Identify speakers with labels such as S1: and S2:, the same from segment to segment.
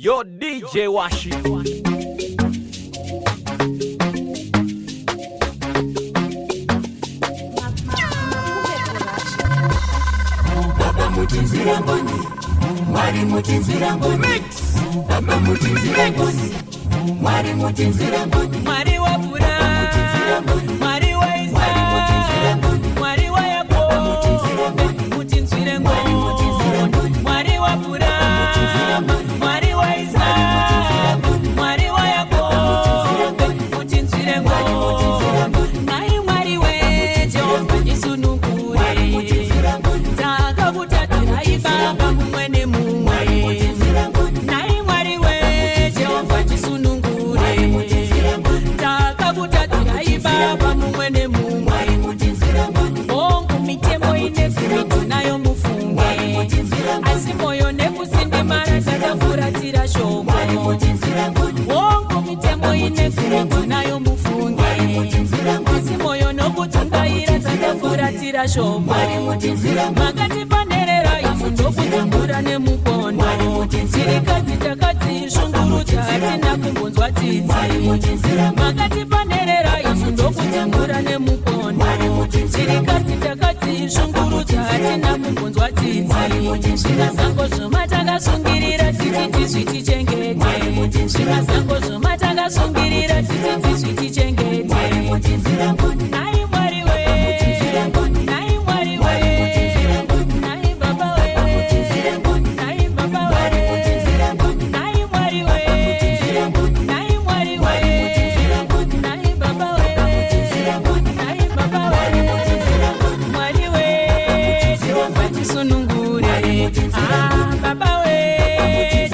S1: Yo DJ Washi.
S2: Baba mutinzira mboni, Mwari mutinzira mboni. Baba mutinzira mboni, Mwari mutinzira mboni.
S3: Mwari wa Bura, Mwari wa Isa, Mwari wa Yakobo, mutinzira mboni. Mwari wa Bura, Mwari wa Isa, Mwari wa Yakobo, mutinzira mboni. Nai Mwari we Jehova jisunukure, takakutatira ibaba mumwene mumwe. Nai Mwari we Jehova jisunukure, takakutatira ibaba mumwene mumwe. Bongo mitemo inefumiti nayo mufunge, asi moyo nekusindimara takafuratira shoko. Bongo mitemo inefumiti nayo mufunge, asi moyo nokutungaira takafuratira shoko. Makati panerera ifu ndokutumbura nemukondo, tirikadzi takati shungurudza hatina kumbonzwa tsitsi. Makati panerera ifu ndokutumbura nemukondo, tirikadzi takati shungurudza hatina kumbonzwa tsitsi. Zvingazango zvoma takasungirira tititi zvitichengete, zvingazango zvoma takasungirira tititi zvitichengete. Nai Mwari we, nai Mwari we, nai Baba we, nai Baba we, nai Mwari we, nai Mwari we, nai Baba we, nai Baba we. Mwari we Jehova tisunungure, Baba we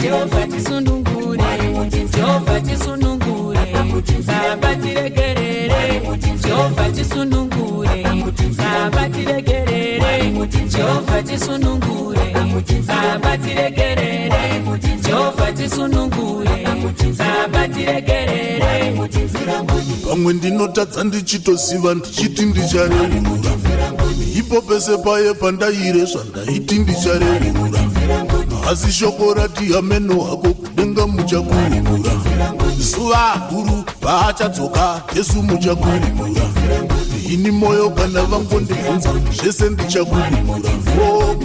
S3: Jehova tisunungure, Jehova tisunungure, Baba tiregerere, Jehova tisunungure, Baba tiregerere, Jehova tisunungure, Baba tiregerere, Jehova tisunungure, Baba tiregerere.
S4: Pamwe ndinotadza ndichitosiva ndichiti ndichareurura, ipo pese paye pandairesva ndaiti ndichareurura, asi shoko rati ameno hako kudenga muchakurumura. Zuva guru paachatsoka Jesu muchakurumura, ini moyo kana vangondibvunza zvese ndichakurumura.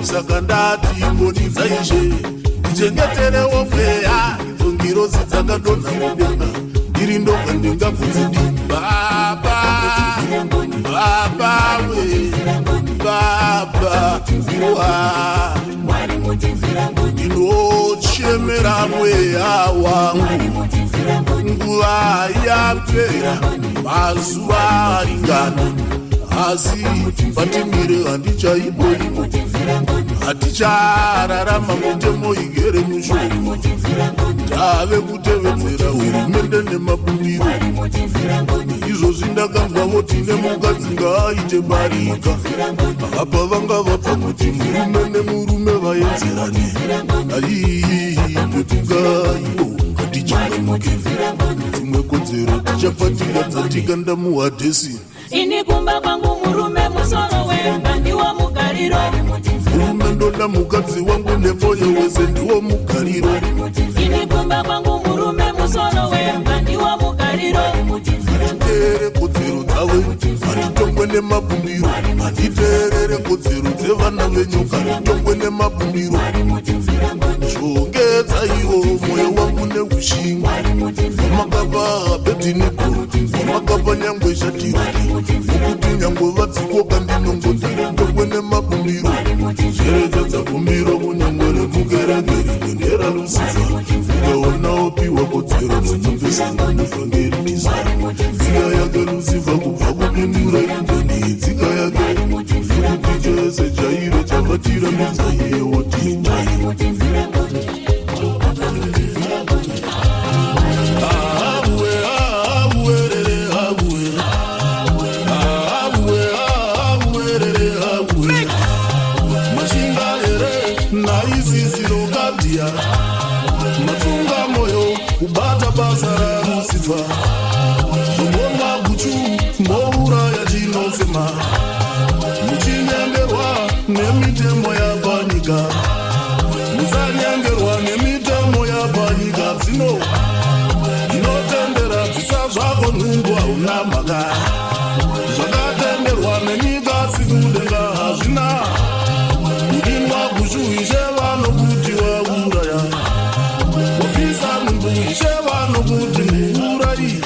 S4: Saka ndati mboni dzaishe ndichengeterewo mweya, idzo ngirozi dzakadonha mudenga, ndiri ndoga ndingabvunzidi. Baba, Baba we, Baba wa, ndinochemera mweya wangu, nguva yapera mazuva aringana, asi patimire handichaiboibo, hatichararama mitemo igere mushoko, tave kutevedzera hurumende nemabumbiro. Izvozvi ndakanzwavo tine mukadzi ngaaite barika, apa vanga vabva kuti murume nemurume vaenzerane. Petukaiwo ngatichangamuke, dzimwe kodzero tichapatika dzatika ndamuhadhesi.
S3: Ini kumba kwangu murume musoro wemba ndiwo mugariro,
S4: murume ndonda mukadzi wangu nemoyo wese ndiwo mugariro.
S3: Ini kumba kwangu murume musoro wemba ndiwo mugariro.
S4: Handiterere kodzero dzavo, handitongwe nemabumbiro, handiterere kodzero dzevana venyoka, handitongwe nemabumbiro. Shongedzaiwo moyo wangu neushinga, vamakapa Abednego, vamakapa nyangwe Shadiraki, nokuti nyangwe vadzikoka ndinongoda nditongwe nemabumbiro. Cheredza bumbiro kunyangwe remukerekeri dendera Lucifer, ukaonawo piwa kodzero dzinobvesana nevhangeri Desire. Tsika yake Lucifer kubva kupindura indeni, tsika yake nokuti chese chairo chavatira midzaiyewo tinjai.
S5: Matsunga moyo kubata basa ra Lucifer, zvomona guchu mouraya chinofema, muchinyengerwa nemitemo yapanyika, musanyengerwa nemitemo yapanyika. nyika dzino inotendera bvisa zvako nhumbu hauna mhaka zvakatenderwa nenyika dzikudenga hazvina kudinwa kushuhishe vanokuti wauraya kupisa nhumbu ishe vanokuti muurayi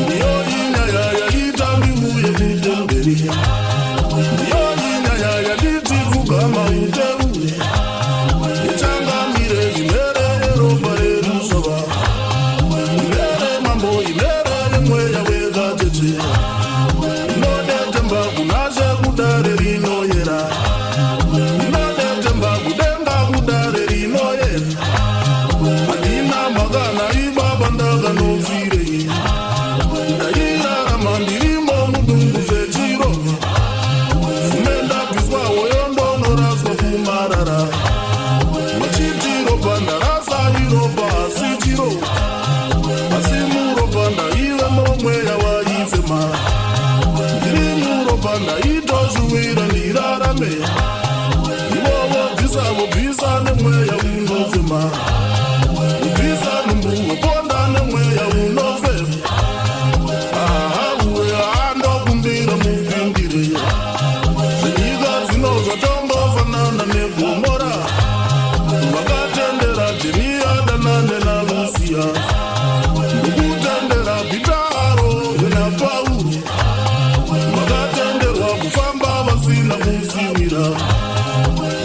S5: ndiyo inyaya yaita ndiuye kutemberi ndiyo inyaya yaditi kugama uteruye ichangamire imere yeropa rerusova imere mambo imere yemweya wekatete inodetemba kunashe kudare rinoyera inodetemba kudenga kudare rinoyera handina makana ibaba ndakanofirei ndairarama ndirimo mudungu zechirova fume ndabviswawo yondonoraswa kumarara machitiropa ndarasa iropa asi chiropa asi muropa ndaive momweya waifema ndiri muropa ndaitozvuvira ndirarame ivovo bvisavo bvisa nemweya unofema kubvisa numbuwo ponda nemweya unofema ahauwe andokumbira mupindire zvenyika dzino zvatombofanana negomora vakatendera jeniya danane nalusiya ndokutendera pitaro napauro vakatenderwa kufamba vasina kusimira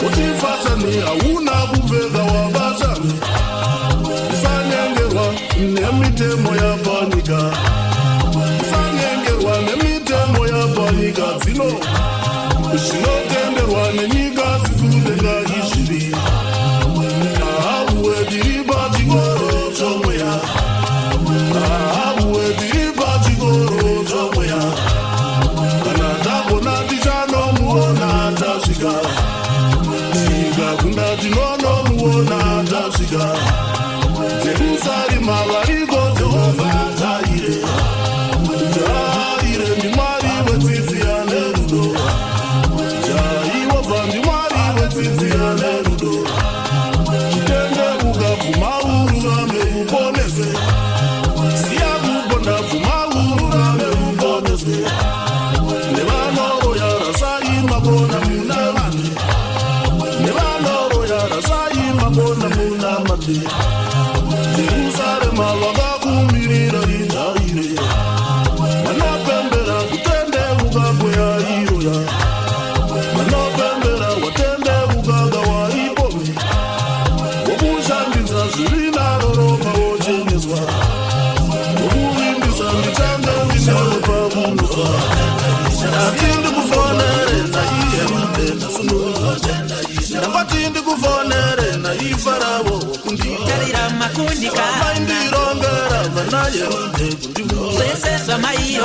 S5: utifashani hauna kupfeka wavashani usanyengerwa nemitemo yapanyika usanyengerwa nemitemo yapanyika dzino zvinotenderwa nenyika dzikudenga izviri ahabuwe tiri pachikoro chomweya ahabuwe tiri pachikoro chomweya kana tagona tichanomuona tasvika tikakunda tinonomuona tasvika jerusarema variko jehovha jaire jaire ndimwari wetsitsi ane rudo jaiwobva ndimwari wetsitsi ane rudo chitende ukabvuma ururame uponeswe siya kuponda bvuma ururame uponeswe nevanoroya rasai mabona muna vanhu nevanoroya rasai mabona muna mate jerusarema vakakumirira rijaire vanopembera kutendevuka kweyairoya vanopembera watendevukaga waipome wokushandisa zviri naroropa wocheneswa wokuvimbisa ndichange ndineropa kunofa atindi kufonere naiye mudendasunuza ndambati ndikufonere naifaravo wokunditarira makundika vaindirongera vanaye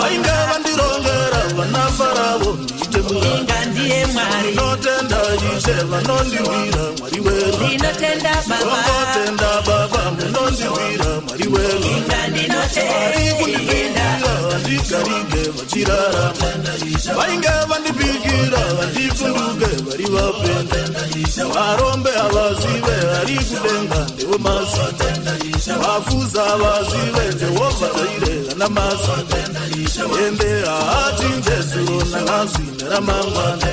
S5: vainge vandirongera vanafaravo ndiite muinga ndiye mwari notenda ishe vanondiwira mwari weru ongotenda baba munondiwira mwari weru ari kundipikira vandigarige vachirarama vainge vandipikira vandikunduke vari vapenga varombe havazive ari kudenga ndewemasi vafuza havazive jehovha zaire kana masi ende haati njezuro nanhasi neramangwana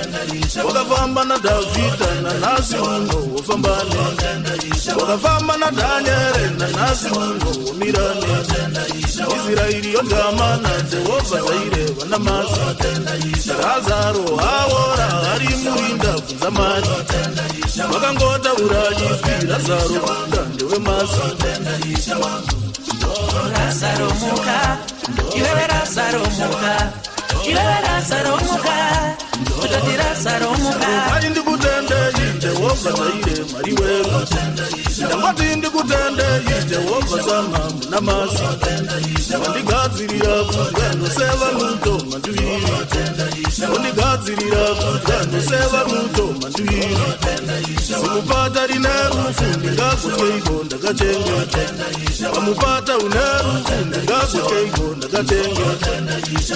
S5: wakafamba nadhavhidha nanhasi uno wofambane wakafamba nadhanyere nanhasi uno womirane israeri yogamana jehovha zaire vana masi razaro haora ari murinda kunza mari vakangotaura iswi razaro kunda ndewemasi razaro muka iwewe razaro muka iwewe razaro muka utoti razaro muka ari ndikutendei jehovha zaire mwari weru ndangoti ndikutendei jehovha zama muna masi vandigadza
S4: undigadzirira kudya ndoseva muto manduviri undigadzirira kudya ndoseva muto manduviri simupata rine rufu ndingakuteiko ndakachengeta pamupata une rufu ndingakuteiko ndakachengeta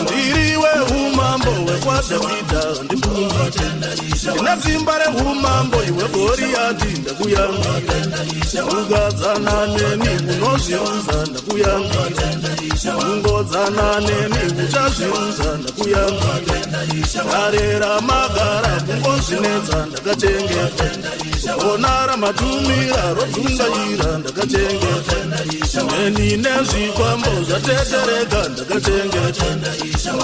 S4: ndiriwe umambo wekwadhavhidha ndibungi ndina simba reumambo iwe goriyati ndakuyambira ugadzana neni unozviunza ndakuyambira ungodzana neni uchazviunza ndakuyambira arera magara kungozvinetsa ndakachengeta ona ramatumira rodzungaira ndakachengeta neni nezvikwambo zvatetereka ndakachengeta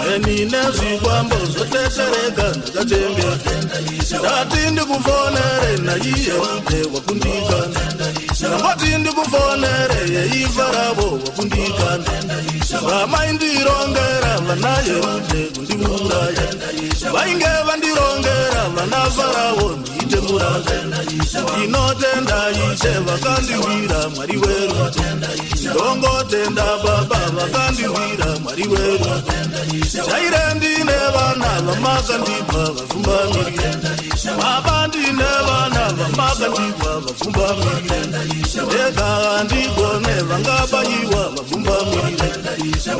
S4: neni nezvikwambo zvatetereka ndakachengeta ndati ndikufonere naiye ude wakundikana ndangoti ndikufonere yeifaravo wakundikana vamaindirongera vana yerude kundiuraya vainge vandirongera vana faravo ndiite muranda ndinotenda ishe vakandiwira mwari weru ndongotenda baba vakandiwira mwari weru chaire ndine vana vamakandipa vapfumbamirire baba ndine vana vamakandipa vapfumbamirire ndega ndigone vangabayiwa vapfumbamirire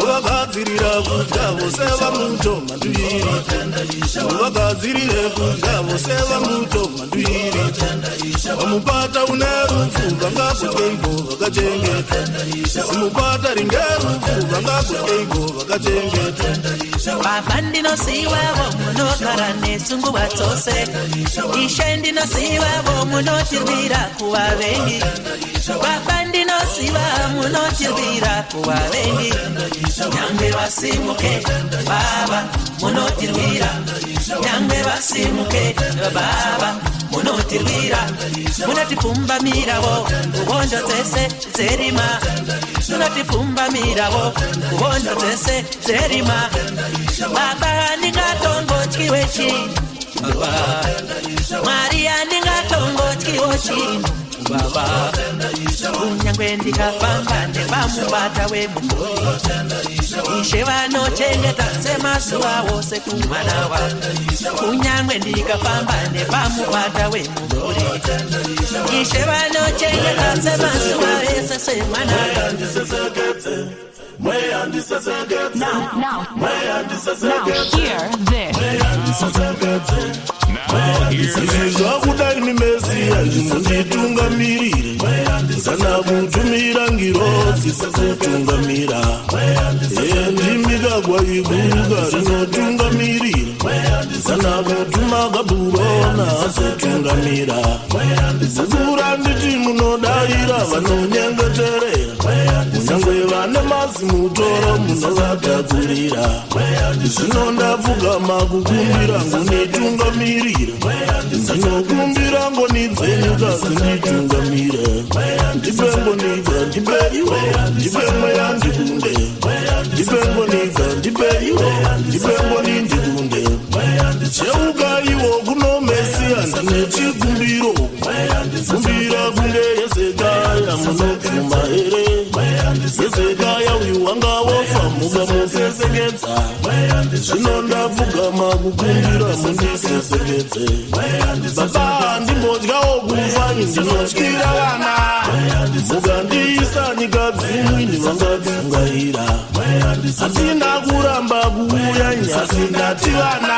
S4: vagadzirira kudya vose vamuto manduviri vagadzirire kudya vose vamuto manduviri vamupata une rufu vangakuteiko vakachengeta simupata ringe rufu vangakuteiko vakachengeta
S5: baba ndinosiwavo munogara nesunguva dzose ishe ndinosiwavo munotirwira kuvavengi baba ndinosiva munotirwira kuvavengi nyangwe vasimuke baba munotirwira nyangwe vasimuke baba munotirwira munotifumbamirawo kuvondo dzese dzerima munotifumbamirawo kuvondo dzese dzerima baba ndingatongotyiwe chinhu mwari andingatongotyiwo chinhu baba kunyangwe ndikafamba nevamubata wemumvuri ishe vanochengeta semazuva wose kumwana wavo kunyangwe ndikafamba nevamubata wemumvuri ishe vanochengeta semazuva ese semwana
S1: Now, hear this.
S4: Zvakudai nimesiya zvinonditungamirire kana kutumira ngirozi sekutungamira ndimigagwa iguruga rinotungamirire kana kutuma gaburona asetungamira zikura nditi munodaira vanonyengeterera nyangwe vane mazimutoro munovatadzirira zvinondapfugama kukumbira ngonitungamirira ndinokumbira ngoni dzenyu kazinditungamire ndipengonika ndipeiwe ndipengo yandikunde ndipengonika ndipeiwe ndipengoni ndikunde cheukaiwo kuno mesiya ndine chikumbiro kumbira kunge yezekaya munopfuma here yezekaya uyu wanga wofa mukamusesekedza zvinondapfugama kukumbira mundisesekedze baba ndimbodyawo kufa ndinotyira vana mukandiisa nyika dzimwini vangadzungaira hatina kuramba kuuya nyasi ndati vana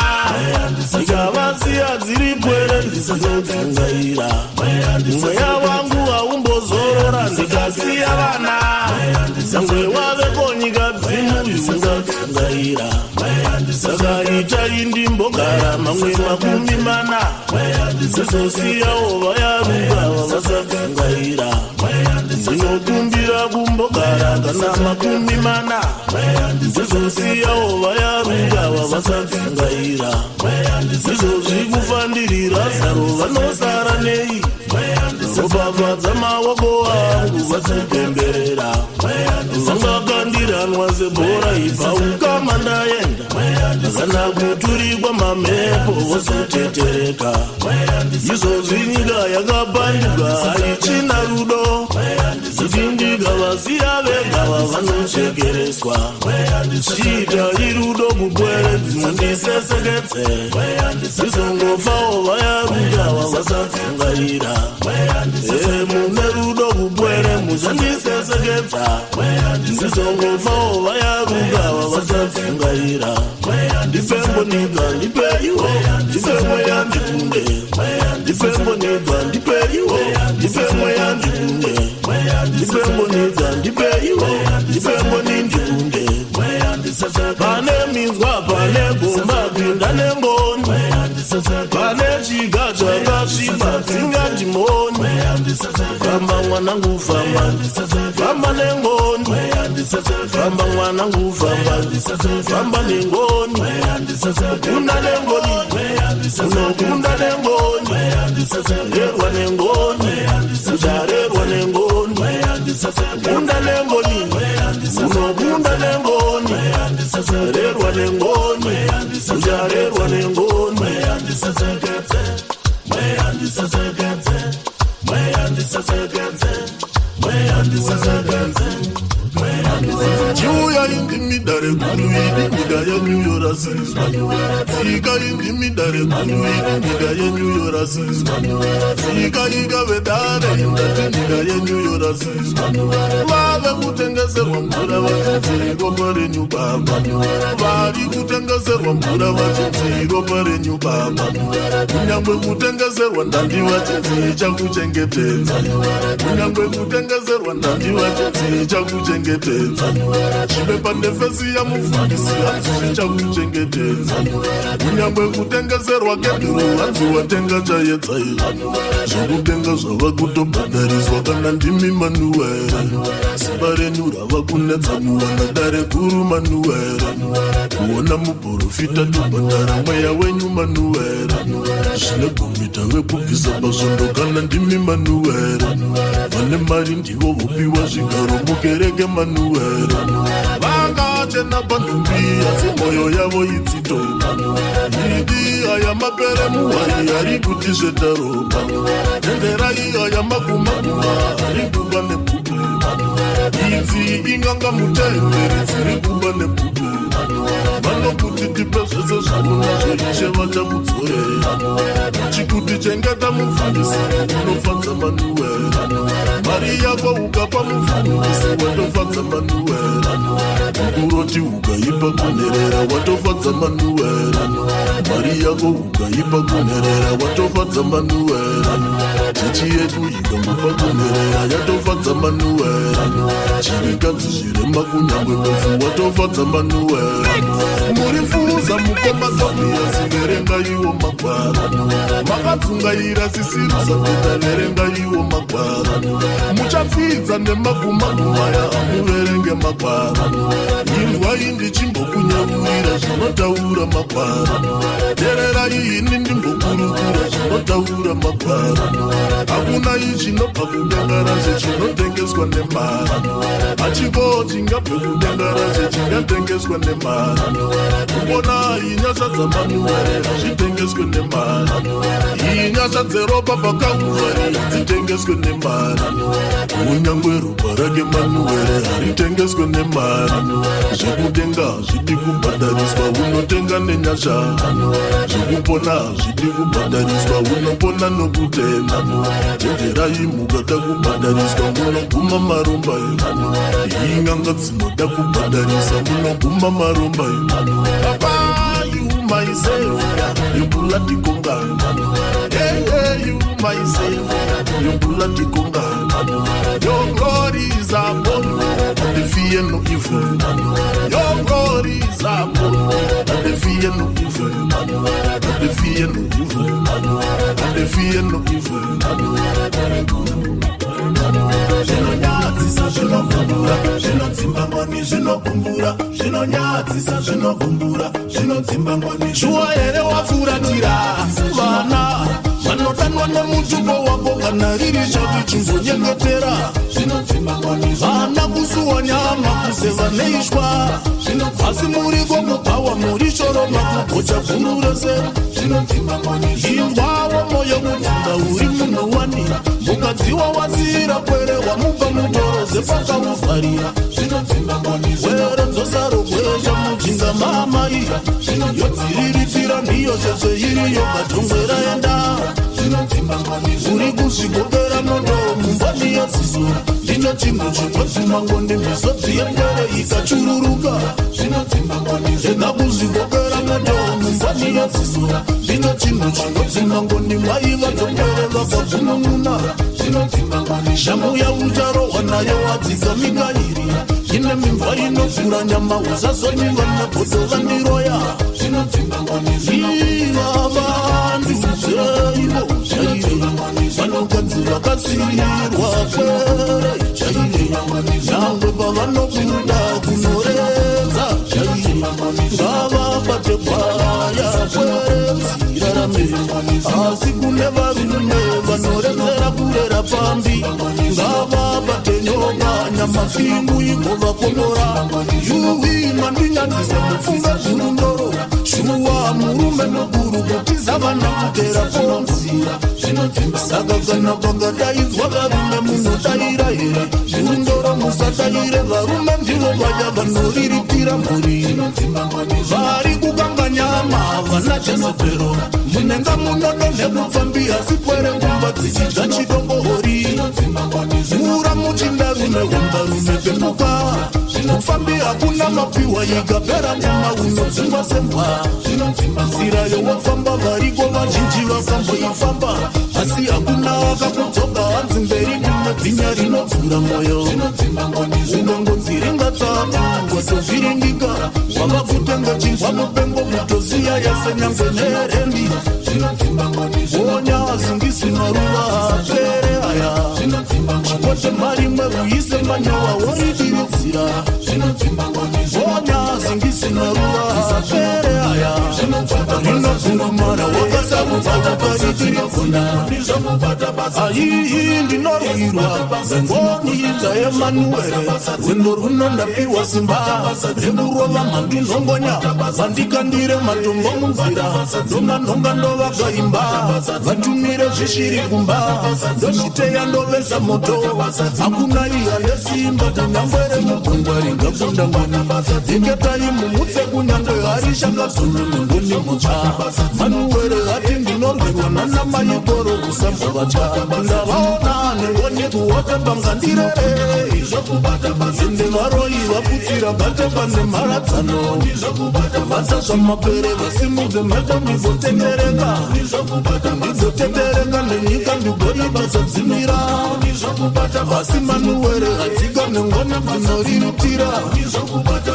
S4: ndikavasiya dziri pwere ndisizodzungaira mweya wangu haumbozorora ndikasiya vana sangwe waveko nyika dzimwini vangadzungaira saka itai ndimbogara mamwe 40 ndizozosiyawo vayaruka vavasadzungaira ndinokumbira kumbogara kana 40 ndizozosiyawo vayaruka vavasadzungaira ndizozvikufandirira zaro vanosara nei zobavadza maoko angu vasipemberera vangakandiranwa sebhora ibvaukama ndaenda kana kuturikwa mamhepo vosotetereka izvozvi nyika yakapanduka haichina rudo kuti ndika
S5: Vaziya vegava vanochekereswa Chita irudo kubwere dzinondiseseketse Ndizongofawo vayarungava vasapfungaira Mune rudo kubwere muchandiseseketsa Ndizongofawo vayarungava vasapfungaira Ndifembonidza ndipeiwo ndifemwe yandikunde Ndifembonidza ndipeiwo ndifemwe yandikunde Ndifembonidza ndipeiwo ndifemwe ndikunde Pane minzwa pane gomba pinda nengoni Pane chiga chakasviba dzingandimoni Famba mwanangu famba Famba nengoni Famba mwanangu famba Famba nengoni Kunda nengoni Unokunda nengoni Rerwa nengoni Ujarerwa nengoni Kunda nengoni Unokunda nengoni Rerwa nengoni Ujarerwa nengoni
S4: Juya indimidare kuluidi midaya nyuyo rasisma Sika indimidare kuluidi midaya nyuyo rasisma Sika iga vedare indimidaya nyuyo rasisma Vave kutengeserwa mvura vachinziro parenyu baba Vari kutengeserwa mvura vachinziro parenyu baba Kunyangwe kutengeserwa ndandi vachinzi chakuchengetedza Kunyangwe kutengeserwa ndandi vachinzi chakuchengetedza Chive pandefesi ya mufundisi hanzi chakuchengetedza Kunyangwe kutengeserwa keduru hanzi watenga chayedzaira Zvokutenga zvava kutobhadhariswa kana ndimi manuwere Simba renyu rava kunetsa kuwana dare guru manuwere Kuona muprofita tobhadhara mweya wenyu manuwere Zvine gomita vekubvisa pasvondo kana ndimi manuwere Vane mari ndivo vopiwa zvigaro mukereke manuwere Vakachena pandumbi asi mwoyo yavo idzito Idi aya mapere muhari ari kuti zvetaropa Tenderai aya magumaguma ari kuva nepupe Idzi inganga mutemberi dziri kuva nepupe Vanokuti tipe zvese zvaunazvo ishe vachakudzorera Chikuti chengeta mufundisi unofadza manuwere Mari yako ukapa mufundisi watofadza manuwere Kuroti ukaipa kunerera watofadza manuwere Mari yako ukaipa kunerera watofadza manuwere Chichi yedu ikamupa kunerera yatofadza manuwere Chirikadzi zvirema kunyangwe bofu watofadza manuwere Murifuza mukoma kabia siverenga iwo magwara Makadzungaira sisirusa kuta verenga iwo magwara Muchapfidza nemagumagumaya amuverenge magwara Inzwa indi chimbokunyaurira zvinotaura magwara Terera ini ndimbokurukura zvinotaura magwara Hakuna ichinobva kudengara zvechinotengeswa nemara Hachiko chingabve kudengara zvechingatengeswa nemara Kubona inyasha dzamanuwere hazvitengeswe nemara Inyasha dzeropa pakauvare hadzitengeswe nemara Kunyangwe ropa rake manuwere haritengeswe nemara Zvekutenga hazvidi kubhadhariswa unotenga nenyasha Zvekupona hazvidi kubhadhariswa unopona nokutenda Tenderai mukada kubhadhariswa munoguma maromba Inganga dzinoda kubhadharisa munoguma maromba Papa, you my savior, you bloody conga. Hey, you my savior, you bloody conga. Your glory is upon and the fear no evil. Your glory is upon and the fear no evil. And the fear no evil. And the fear no evil. Zvinonyadzisa zvinokumbura zvinodzimba ngoni zvinokumbura zvinonyadzisa zvinokumbura zvinodzimba ngoni shuwa here wafuratira vana vanodanwa nemutupo wako kana riri zvavo chimbonyengetera vana kusuwa nyama
S5: kuseva neishwa asi muri komupawa muri shoro makugocha guru rese inzwawo moyo mudzinga uri munhu wani mukadziwa wasira kwere wamupa mutoroze pakamuvharira were dzosaro kwesha mujinga mamai yodziriritira ndiyo zvese iriyo katongwera enda uri kuzvigobera moto mumbani yeziso ndino chinhu chinodzima ngonde misodzi yembere ikachururuka ega kuzvigobera moto mumbani yeziso ndino chinhu chinodzima ngonde mwaiva dzongere vakagunununa shambu yaucharohwa nayo wadzika mikairi ine mimba inopfura nyama usazonyiva nagodo vandiroya iva vandu dzeivo chaire vanokadzi vakasirwa kwere chaire nyangwe pavanobuda kunoredza chaire ngavabate bwaya kwere dzirarame asi kune varume vanoredzera kurera pambi ngavabate nyoka nyamafingu igovakomora yuwi mandinyadzise mufunga zurundoro shuwa murume noguru kutiza vana kutera ponzira saka kana pagadaidzwa varume munotayira here zurundoro musatayire varume ndivo vaya vanoriritira mhuri vari kukanga nyama vana jezebhero munenga munodo nekupfambi asi kwere ngumba dzichidza chidombohori mura muchindarume wembarume pemuka mufambi hakuna mapiwa ikapera nguma unodzimba sembwa nzira yowafamba variko vazhinji vakamboifamba asi hakuna wakakudzoka hanzi mberi kune bhinya rinobvura mwoyo unongonzi ringatsamangwa sezviringika wakakutenga chingwa mupengo mutoziya yasenyangwe nerendi onyazi ngisina ruva pere aya chipote marimwe ruise manyowa woridiridzira onyazi ngisina ruva pere aya rinogurumara wakasakuvakukaritiridzira aiyi ndinorwirwa ngonyidza emanuere rwendo runo ndapiwa simba rekurova mhambi nhongonya vandikandire matombo munzira ndomanhonga ndovakaimba vatumire zvishiri kumba ndochiteya ndovesa moto hakuna iya nesimba kunyangwere mugungwa ringakunda ngoni dzeketai mumutse kunyangwe hari shakazononongoni mutsva manuwere hati ndinorwirwa nanamaikoro kusambwa vatya ndavaona nengoni kuwota pangandirere ende varoi vaputsira batepa nemharadzano vasa zvamapere vasimudze mhete ndizotendereka nenyika ndigoibazadzimira asi manuwere hadzika nengoni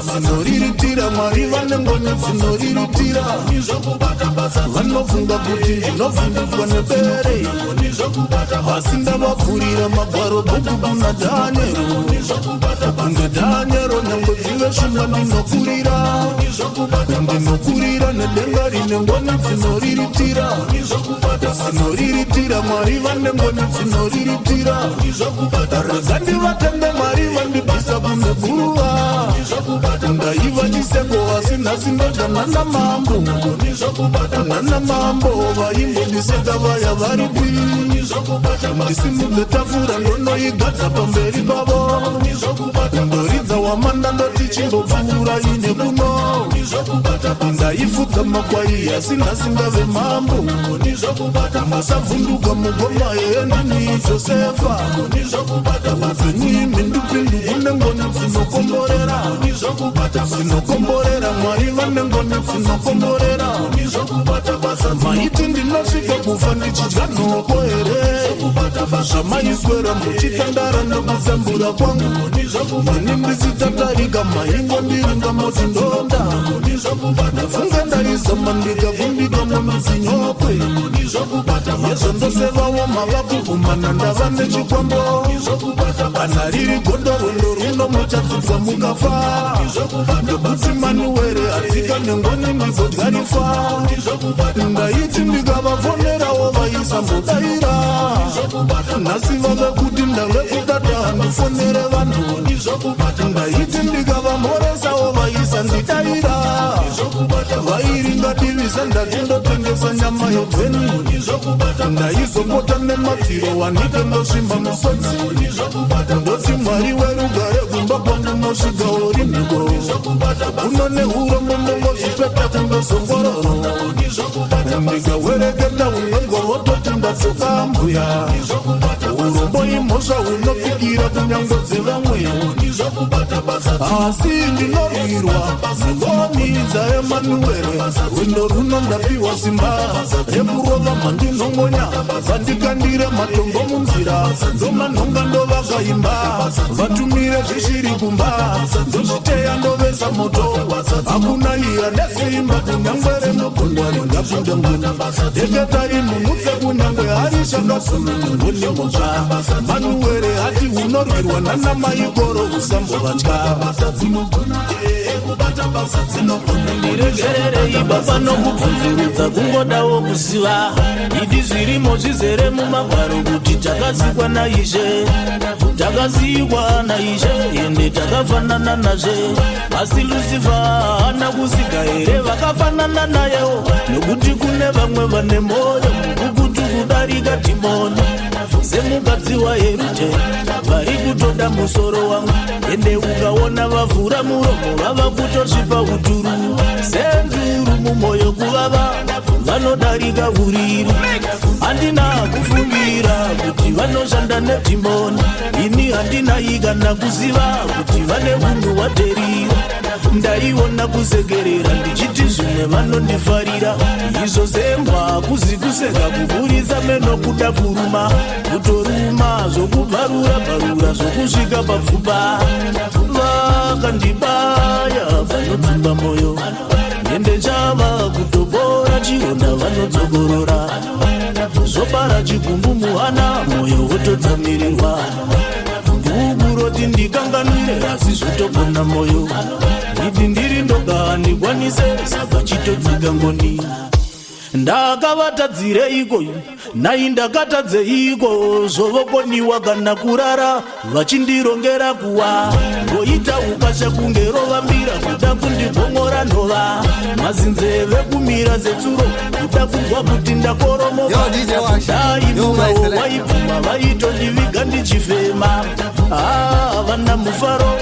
S5: dzinoriritira mwari vane ngoni dzinoriritira vanofunga kuti ndinovhundudzwa nebere asi ndavavhurira magwaro bhuku kuna dhaniero kunge dhaniero nyange dzive shumba ndinokurira nedenga rine ngoni dzinoriritira mwari vane ngoni dzinoriritira rega ndivatembe mwari vandibvisa kune guruva ndaiva chiseko asi nhasi ndoda nana mambo vaimbondiseka vaya varipi ndisimudze tafura ndonoigadza pamberi pavo ndoridza wamanda ndoti chimbopfuura ine kuno ndaifudza makwai asi nhasi ndave mambo musavhunduka mugoma yendini josefa upenyimi ndupindu kune ngoni dzinokomborera mwari vane ngoni dzinokomborera maiti ndinosvika kufa ndichidya nhoko here zvamaiswera muchitandara nokuzambura kwangu ini ndisitatarika maingo ndiringa moti ndonda ndafunga ndaizama ndikakumbika mumidzinyokwe yezvo ndosevawo mavakugumana ndava nechikwambo kana riri gondo rwendo runo muchadzidza mukafa ndokuti manuwere hadzika nengoni ndizodyarifa ndaiti ndikavavonerawo vaisambodaira nhasi vave kuti ndave kudada ndifonere vanhu ndaiti ndika
S4: vairi ngadivisa ndatindotengesa nyama yobveni ndaizopota nemadziro wanike ndosvimba musodzi ndoti mwari werugare kumba kwangu nosvika oriniko kuno neurombo ndongozvipeta kundozongororo ndikawereketa unongovototi ndatsoka mbuya urombo imhosva unopikira kunyango dzevamwe asi ndinorwirwa ngoni dzaemanuere wendo runo ndapiwa simba rekurova mhandinongonya vandikandire matombo munzira ndomanhonga ndovakaimba vatumire zvishiri kumba ndozviteya ndovesa moto hakuna iya nesimba kunyangwere mugungwa ringapinda ngoni deketa imumutse kunyangwe hari shakasumungoni mosva manuere hati unorwirwa nanamaigoro usambovatya
S5: ndiregererei baba nokubvunzirudza kungodawo kuziva idi zvirimo zvizere mumagwaro kuti takazikwa naishe takazikwa naishe ende takafanana nazve asi lusifa haana kusika here vakafanana nayewo nokuti kune vamwe vane moyo mukukutu kudarika dhimoni semukadzi waherute vari kutoda musoro wangu ende ukaona vavhura muromo vava kutosvipa uturu senzuru mumwoyo kuvava vanodarika uriru handina kufungira kuti vanoshanda nedhimoni ini handina ikana kuziva kuti vane unhu hwaterira ndaiona kusekerera ndichiti zvimwe vanondifarira izvo sembwa kuzikuseka kuburisa meno kuda kuruma kutoruma zvokubvarura zvokusvika papfupa vakandibaya vanodzimba moyo ende chava kutobora chironda vanodzokorora zobara chigumbu muhana moyo wotodzamirirwa gukuroti ndikanganwire asi zvotogona moyo idi ndiri ndoga ndikwanise saka chitodzika ngoni ndakavatadzire ikoyo nai ndakatadze iko zvovokoniwa kana kurara vachindirongera kuwa ngoita ukasha kunge rovambira kuda kundibhongora nhova mazinzeve kumira zetsuro kuda kugwa kuti ndakoromoka daimumawo waibvuma vaitondiviga ndichifema vana mufaro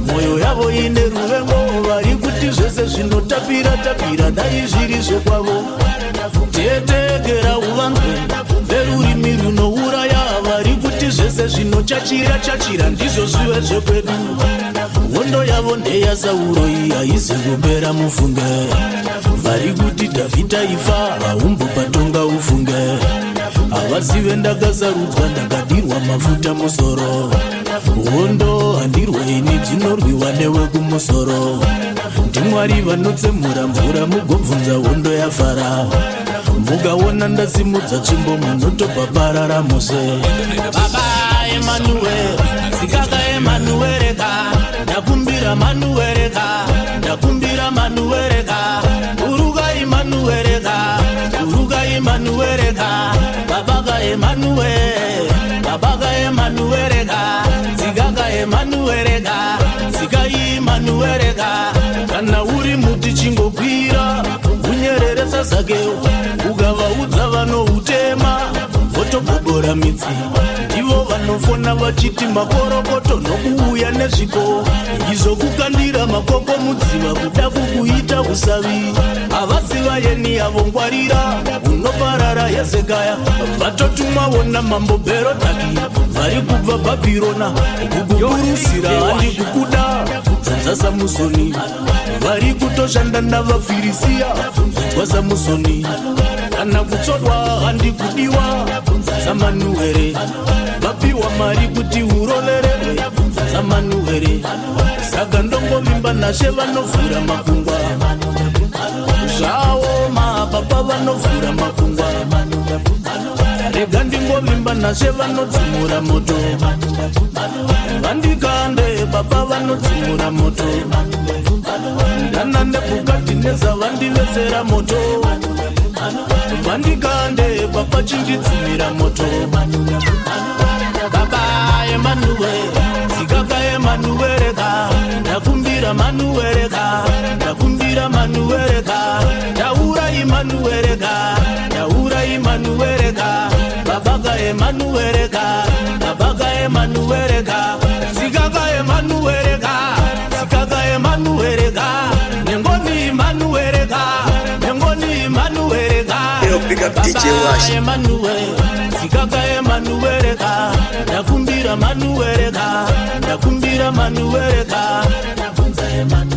S5: mwoyo yavo ine ruvengo vari kuti zvese zvinotapira dai zviri zvokwavo tetekera uvanzwe verurimi runouraya vari kuti zvese zvinochachira ndizvo zvive zvekwedu hondo yavo ndeyasauro iyi haizi kupera mufunge vari kuti dhavhidha ifa haumbopatonga ufunge havazive ndakasarudzwa ndakadirwa mafuta musoro hondo handirweini dzinorwiwa newe kumusoro ndimwari vanotsemura mvura mugobvunza hondo yafara mukaona ndasimudza tsvimbo munotobhabarara mose baba emanuere sikaka emanuereka ndakumbira manuereka uruka imanuereka babaka emanuereka sikaka emanuereka sikai imanuereka kana uri muti chingokwira unyereresa zakeo ukavaudza vanoutema votogobora midzi ndivo vanofona vachiti makorokoto nokuuya nezviko izvo kukandira makoko mudziva kuda kukuita usavi havasiva yeni yavo ngwarira unoparara hezekaya vatotumwawo namambo Berodhaki vari kubva bhabhirona kukuburusira handi kukuda dzanza Samusoni vari kutoshanda navafirisiya dzanzwa Samusoni kana kutsodwa handi kudiwa zamanuere vapiwa mari kuti urovererwe zamanuere saka ndongovimba nashe vanovhura makungwa zvavo mababa vanovhura makungwa rega ndingovimba nashe vanodzimura moto vandikande baba vanodzimura moto ndana nebhukati nezavandivesera moto vandikande baba chindidzimira moto baba emanuere sikaka emanuereka ndakumbira manuereka Babaga Emanueleka, Babaga Emanueleka, Sikaga Emanueleka, Sikaga Emanueleka, Nyangoni Emanueleka, Nyangoni Emanueleka, Babaga Emanuel, Sikaga Emanueleka, Nakumbira Emanueleka, Nakumbira Emanueleka, Nakunza Emanueleka.